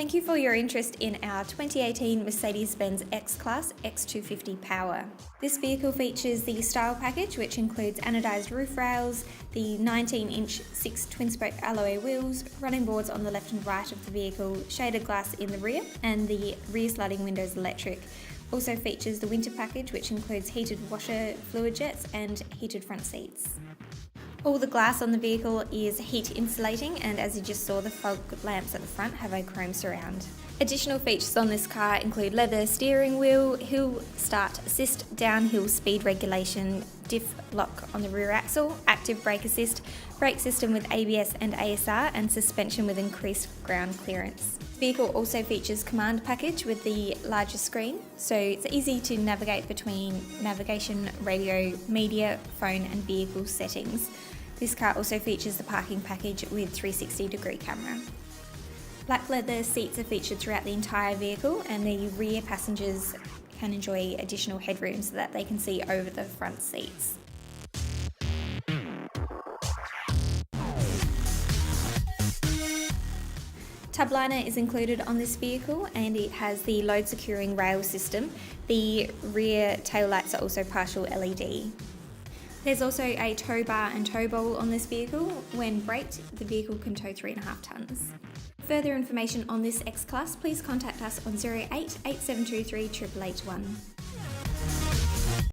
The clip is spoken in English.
Thank you for your interest in our 2018 Mercedes-Benz X-Class X250 Power. This vehicle features the style package, which includes anodised roof rails, the 19-inch 6 twin-spoke alloy wheels, running boards on the left and right of the vehicle, shaded glass in the rear, and the rear sliding windows electric. Also features the winter package, which includes heated washer fluid jets and heated front seats. All the glass on the vehicle is heat insulating, and as you just saw, the fog lamps at the front have a chrome surround. Additional features on this car include leather steering wheel, hill start assist, downhill speed regulation, diff lock on the rear axle, active brake assist, brake system with ABS and ASR, and suspension with increased ground clearance. The vehicle also features COMAND package with the larger screen, so it's easy to navigate between navigation, radio, media, phone and vehicle settings. This car also features the parking package with 360-degree camera. Black leather seats are featured throughout the entire vehicle, and the rear passengers can enjoy additional headroom so that they can see over the front seats. Tub liner is included on this vehicle, and it has the load securing rail system. The rear tail lights are also partial LED. There's also a tow bar and tow bowl on this vehicle. When braked, the vehicle can tow 3.5 tonnes. Further information on this X-Class, please contact us on 08 8723 8881.